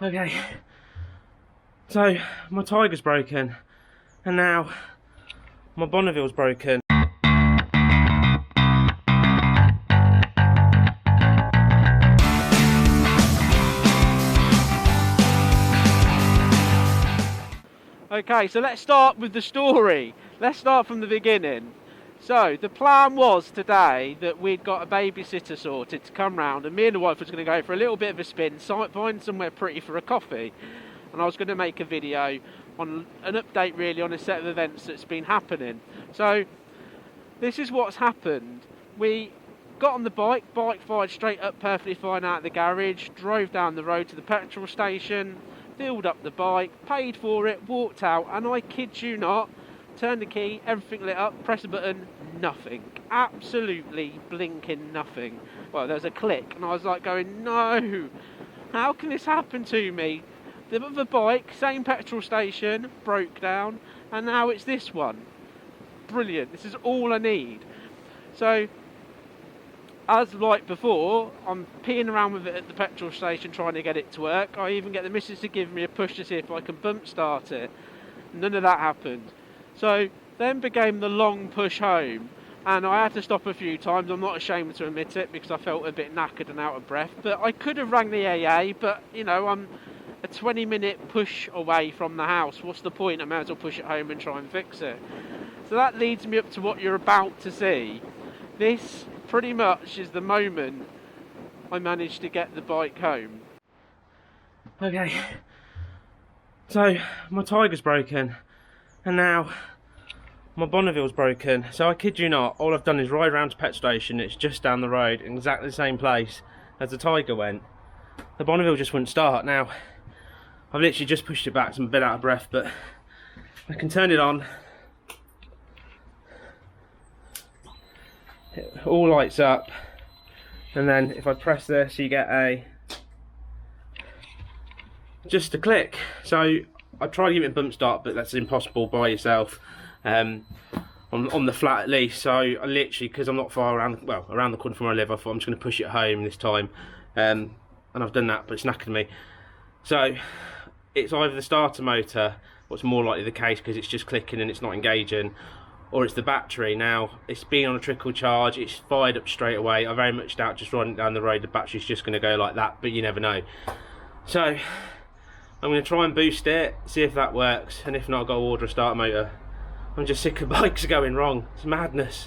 Okay, so my Tiger's broken, and now my Bonneville's broken. Okay, so let's start with the story. Let's start from the beginning. So the plan was today that we'd got a babysitter sorted to come round, and me and the wife was going to go for a little bit of a spin, find somewhere pretty for a coffee, and I was going to make a video on an update really on a set of events that's been happening. So this is what's happened. We got on the bike fired straight up perfectly fine out of the garage, drove down the road to the petrol station, filled up the bike, paid for it, walked out, and I kid you not, turned the key, everything lit up, press a button, nothing. Absolutely blinking nothing. Well, there's a click, and I was like going, no, how can this happen to me? The other bike, same petrol station, broke down, and now it's this one. Brilliant, this is all I need. So, as like before, I'm peeing around with it at the petrol station trying to get it to work. I even get the missus to give me a push to see if I can bump start it. None of that happened. So then began the long push home, and I had to stop a few times. I'm not ashamed to admit it because I felt a bit knackered and out of breath. But I could have rang the AA, but you know, I'm a 20-minute push away from the house. What's the point? I may as well push it home and try and fix it. So that leads me up to what you're about to see. This pretty much is the moment I managed to get the bike home. Okay, so my Tiger's broken, and now my Bonneville's broken. So I kid you not, all I've done is ride around to pet station. It's just down the road, in exactly the same place as the Tiger went. The Bonneville just wouldn't start. Now I've literally just pushed it back, so I'm a bit out of breath, but I can turn it on. It all lights up, and then if I press this, you get just a click. So I tried to give it a bump start, but that's impossible by yourself, on the flat at least. So I literally, because I'm not far around, well, around the corner from where I live, I thought I'm just going to push it home this time, and I've done that, but it's knackered me. So it's either the starter motor, what's more likely the case because it's just clicking and it's not engaging, or it's the battery. Now it's been on a trickle charge, it's fired up straight away. I very much doubt just riding down the road the battery's just going to go like that, but you never know. So I'm going to try and boost it, see if that works, and if not, I've got to order a starter motor. I'm just sick of bikes going wrong. It's madness.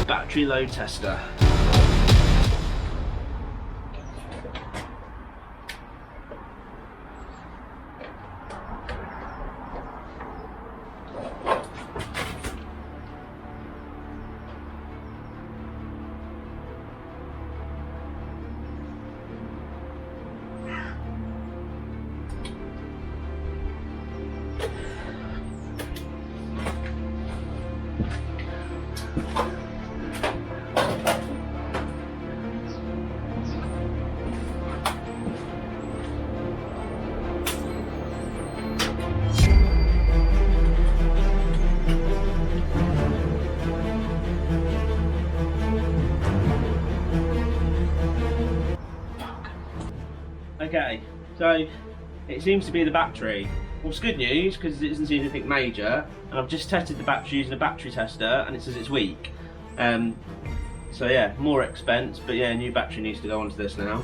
battery load tester. Okay, so it seems to be the battery. Well, it's good news because it doesn't seem anything major. And I've just tested the battery using a battery tester, and it says it's weak. So yeah, more expense, but yeah, a new battery needs to go onto this now.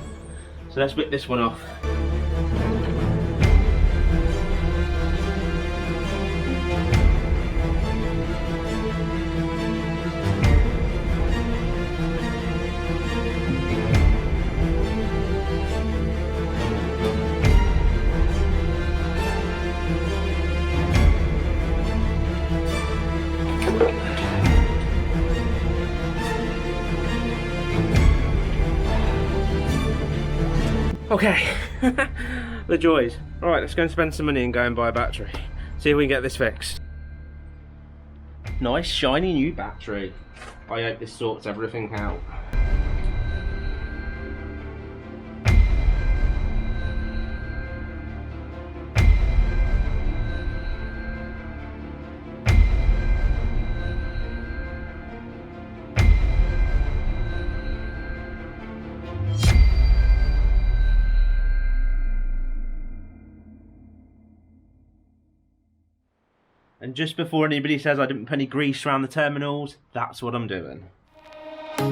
So let's whip this one off. Okay, the joys. Alright, let's go and spend some money and go and buy a battery. See if we can get this fixed. Nice, shiny new battery. I hope this sorts everything out. And just before anybody says I didn't put any grease around the terminals, that's what I'm doing. I've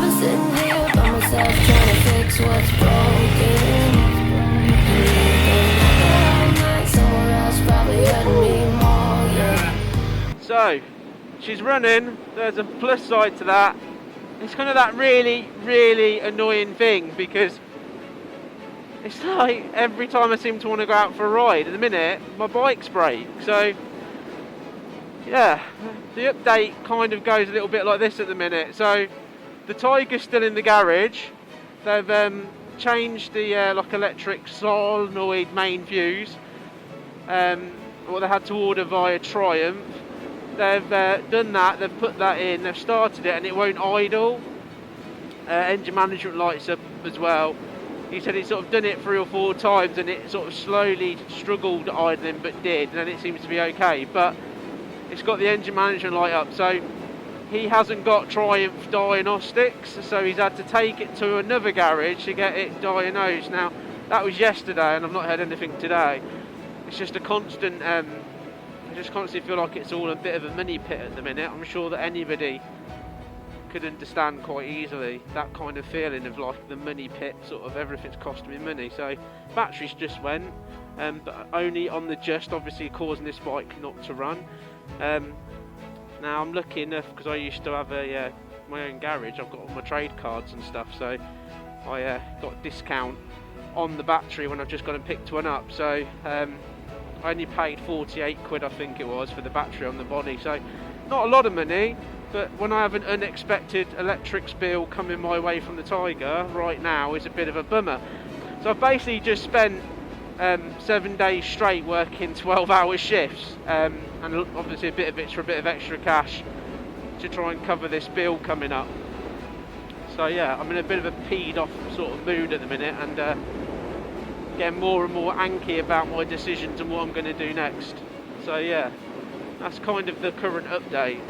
been sitting here by myself trying to fix what's broken. Somewhere else probably hurting me more, yeah. So, she's running. There's a plus side to that. It's kind of that really, really annoying thing because it's like every time I seem to want to go out for a ride, at the minute my bike's break. So yeah, the update kind of goes a little bit like this at the minute. So the Tiger's still in the garage. They've changed the like electric solenoid main fuse. What they had to order via Triumph. They've done that, they've put that in, they've started it and it won't idle. Engine management lights up as well. He said he's sort of done it 3 or 4 times and it sort of slowly struggled idling but did, and then it seems to be okay. But it's got the engine management light up, so he hasn't got Triumph diagnostics, so he's had to take it to another garage to get it diagnosed. Now, that was yesterday and I've not heard anything today. It's just a constant... I just constantly feel like it's all a bit of a money pit at the minute. I'm sure that anybody could understand quite easily that kind of feeling of like the money pit, sort of everything's costing me money. So batteries just went, but only on the just, obviously causing this bike not to run. Now I'm lucky enough because I used to have my own garage. I've got all my trade cards and stuff, so I got a discount on the battery when I've just gone and picked one up. So I only paid 48 quid, I think it was, for the battery on the body. So not a lot of money, but when I have an unexpected electrics bill coming my way from the Tiger right now, it's a bit of a bummer. So I've basically just spent 7 days straight working 12-hour shifts, and obviously a bit of it's for a bit of extra cash to try and cover this bill coming up. So yeah, I'm in a bit of a peed off sort of mood at the minute, and getting more and more anky about my decisions and what I'm going to do next. So yeah, that's kind of the current update.